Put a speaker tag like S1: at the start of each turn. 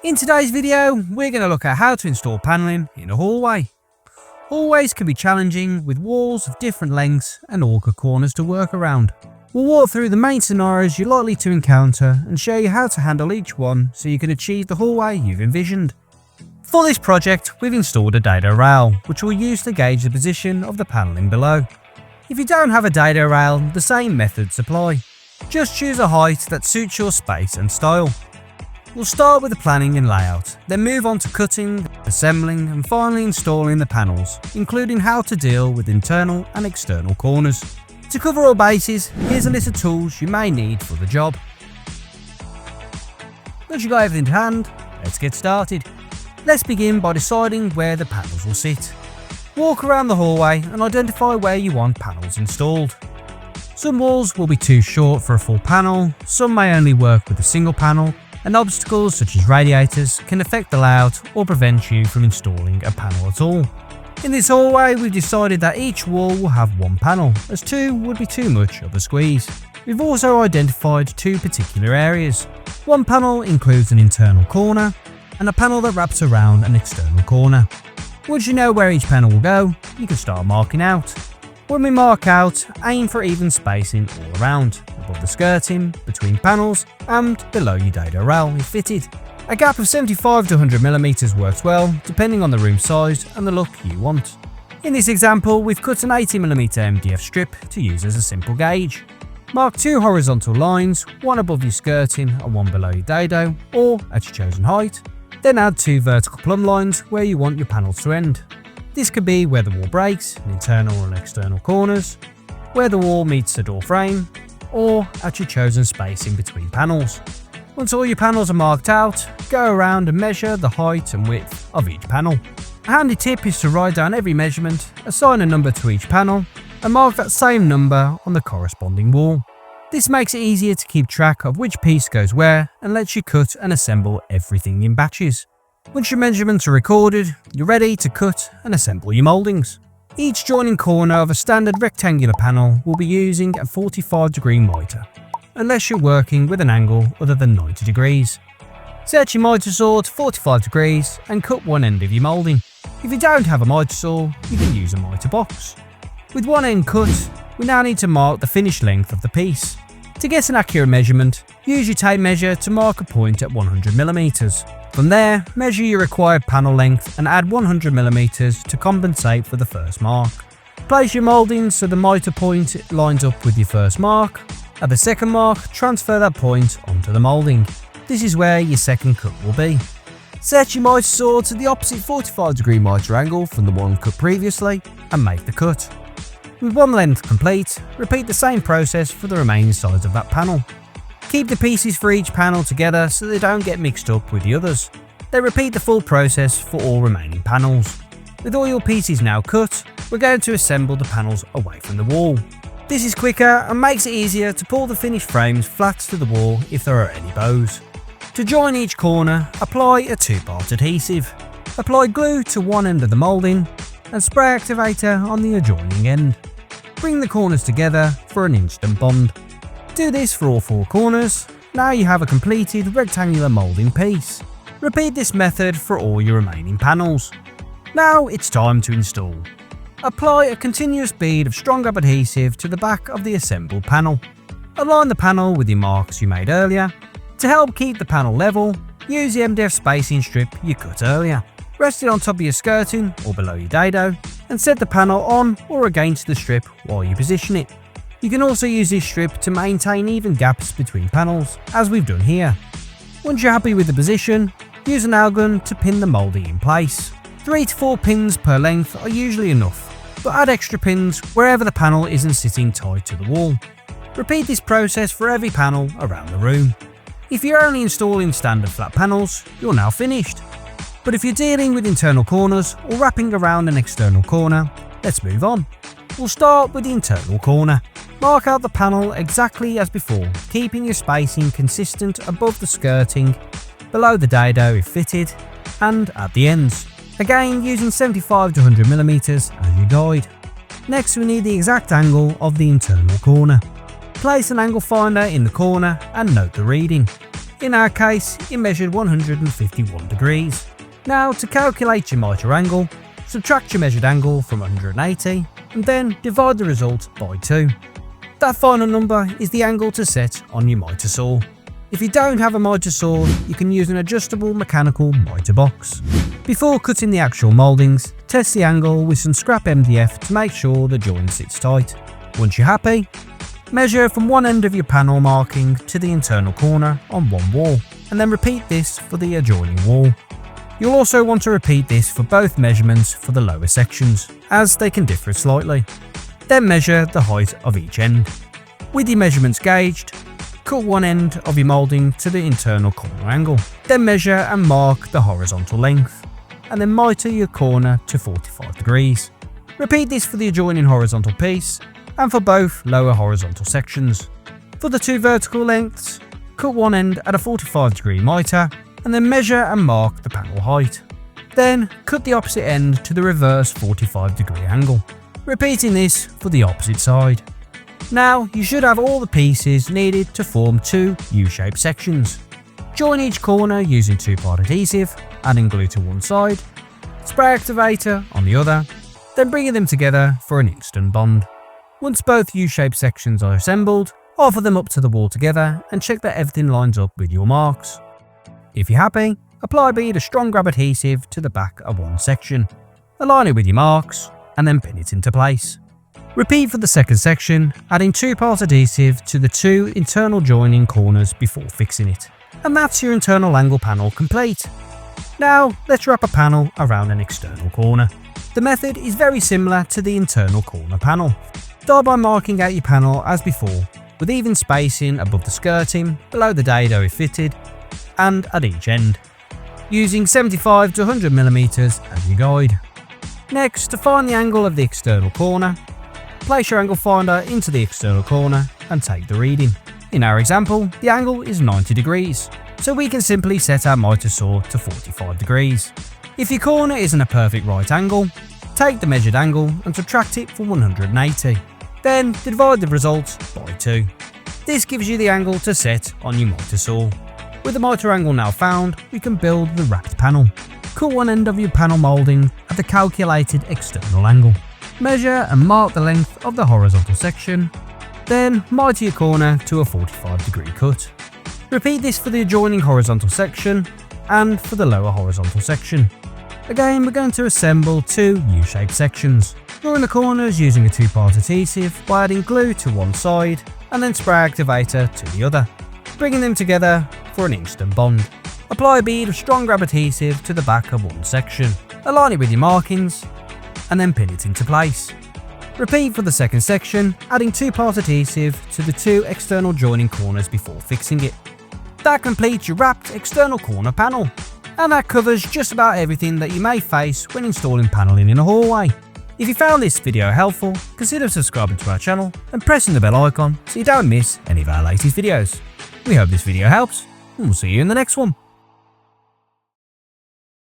S1: In today's video, we're going to look at how to install panelling in a hallway. Hallways can be challenging with walls of different lengths and awkward corners to work around. We'll walk through the main scenarios you're likely to encounter and show you how to handle each one so you can achieve the hallway you've envisioned. For this project, we've installed a dado rail, which we'll use to gauge the position of the panelling below. If you don't have a dado rail, the same methods apply. Just choose a height that suits your space and style. We'll start with the planning and layout, then move on to cutting, assembling and finally installing the panels, including how to deal with internal and external corners. To cover all bases, here's a list of tools you may need for the job. Once you've got everything to hand, let's get started. Let's begin by deciding where the panels will sit. Walk around the hallway and identify where you want panels installed. Some walls will be too short for a full panel, some may only work with a single panel, and obstacles such as radiators can affect the layout or prevent you from installing a panel at all. In this hallway, we've decided that each wall will have one panel, as two would be too much of a squeeze. We've also identified two particular areas. One panel includes an internal corner, and a panel that wraps around an external corner. Once you know where each panel will go, you can start marking out. When we mark out, aim for even spacing all around, above the skirting, between panels, and below your dado rail if fitted. A gap of 75 to 100mm works well, depending on the room size and the look you want. In this example, we've cut an 80mm MDF strip to use as a simple gauge. Mark two horizontal lines, one above your skirting and one below your dado, or at your chosen height. Then add two vertical plumb lines where you want your panels to end. This could be where the wall breaks, in internal and external corners, where the wall meets the door frame, or at your chosen space in between panels. Once all your panels are marked out, go around and measure the height and width of each panel. A handy tip is to write down every measurement, assign a number to each panel, and mark that same number on the corresponding wall. This makes it easier to keep track of which piece goes where and lets you cut and assemble everything in batches. Once your measurements are recorded, you're ready to cut and assemble your mouldings. Each joining corner of a standard rectangular panel will be using a 45-degree mitre, unless you're working with an angle other than 90 degrees. Set your mitre saw to 45 degrees and cut one end of your moulding. If you don't have a mitre saw, you can use a mitre box. With one end cut, we now need to mark the finished length of the piece. To get an accurate measurement, use your tape measure to mark a point at 100mm. From there, measure your required panel length and add 100mm to compensate for the first mark. Place your moulding so the mitre point lines up with your first mark. At the second mark, transfer that point onto the moulding. This is where your second cut will be. Set your mitre saw to the opposite 45-degree mitre angle from the one cut previously and make the cut. With one length complete, repeat the same process for the remaining sides of that panel. Keep the pieces for each panel together so they don't get mixed up with the others. Then repeat the full process for all remaining panels. With all your pieces now cut, we're going to assemble the panels away from the wall. This is quicker and makes it easier to pull the finished frames flat to the wall if there are any bows. To join each corner, apply a two-part adhesive. Apply glue to one end of the moulding and spray activator on the adjoining end. Bring the corners together for an instant bond. Do this for all four corners. Now you have a completed rectangular moulding piece. Repeat this method for all your remaining panels. Now it's time to install. Apply a continuous bead of strong grab adhesive to the back of the assembled panel. Align the panel with your marks you made earlier. To help keep the panel level, use the MDF spacing strip you cut earlier. Rest it on top of your skirting or below your dado and set the panel on or against the strip while you position it. You can also use this strip to maintain even gaps between panels, as we've done here. Once you're happy with the position, use a nail gun to pin the moulding in place. 3 to 4 pins per length are usually enough, but add extra pins wherever the panel isn't sitting tight to the wall. Repeat this process for every panel around the room. If you're only installing standard flat panels, you're now finished. But if you're dealing with internal corners or wrapping around an external corner, let's move on. We'll start with the internal corner. Mark out the panel exactly as before, keeping your spacing consistent above the skirting, below the dado if fitted, and at the ends. Again, using 75 to 100mm as your guide. Next, we need the exact angle of the internal corner. Place an angle finder in the corner and note the reading. In our case, it measured 151 degrees. Now, to calculate your mitre angle, subtract your measured angle from 180 and then divide the result by 2. That final number is the angle to set on your mitre saw. If you don't have a mitre saw, you can use an adjustable mechanical mitre box. Before cutting the actual mouldings, test the angle with some scrap MDF to make sure the joint sits tight. Once you're happy, measure from one end of your panel marking to the internal corner on one wall, and then repeat this for the adjoining wall. You'll also want to repeat this for both measurements for the lower sections, as they can differ slightly. Then measure the height of each end. With your measurements gauged, cut one end of your moulding to the internal corner angle. Then measure and mark the horizontal length, and then mitre your corner to 45 degrees. Repeat this for the adjoining horizontal piece, and for both lower horizontal sections. For the two vertical lengths, cut one end at a 45 degree mitre, and then measure and mark the panel height. Then cut the opposite end to the reverse 45 degree angle, repeating this for the opposite side. Now you should have all the pieces needed to form two U-shaped sections. Join each corner using 2-part adhesive, adding glue to one side, spray activator on the other, then bringing them together for an instant bond. Once both U-shaped sections are assembled, offer them up to the wall together and check that everything lines up with your marks. If you're happy, apply a bead of strong grab adhesive to the back of one section, align it with your marks, and then pin it into place. Repeat for the second section, adding 2-part adhesive to the two internal joining corners before fixing it. And that's your internal angle panel complete. Now let's wrap a panel around an external corner. The method is very similar to the internal corner panel. Start by marking out your panel as before, with even spacing above the skirting, below the dado if fitted, and at each end, using 75 to 100mm as your guide. Next, to find the angle of the external corner, place your angle finder into the external corner and take the reading. In our example, the angle is 90 degrees, so we can simply set our mitre saw to 45 degrees. If your corner isn't a perfect right angle, take the measured angle and subtract it from 180. Then divide the result by 2. This gives you the angle to set on your mitre saw. With the mitre angle now found, we can build the wrapped panel. Cut one end of your panel moulding at the calculated external angle. Measure and mark the length of the horizontal section, then mitre your corner to a 45 degree cut. Repeat this for the adjoining horizontal section and for the lower horizontal section. Again, we're going to assemble two U-shaped sections. Draw in the corners using a 2-part adhesive by adding glue to one side and then spray activator to the other, bringing them together for an instant bond. Apply a bead of strong grab adhesive to the back of one section, align it with your markings, and then pin it into place. Repeat for the second section, adding 2-part adhesive to the two external joining corners before fixing it. That completes your wrapped external corner panel, and that covers just about everything that you may face when installing panelling in a hallway. If you found this video helpful, consider subscribing to our channel and pressing the bell icon so you don't miss any of our latest videos. We hope this video helps, and we'll see you in the next one.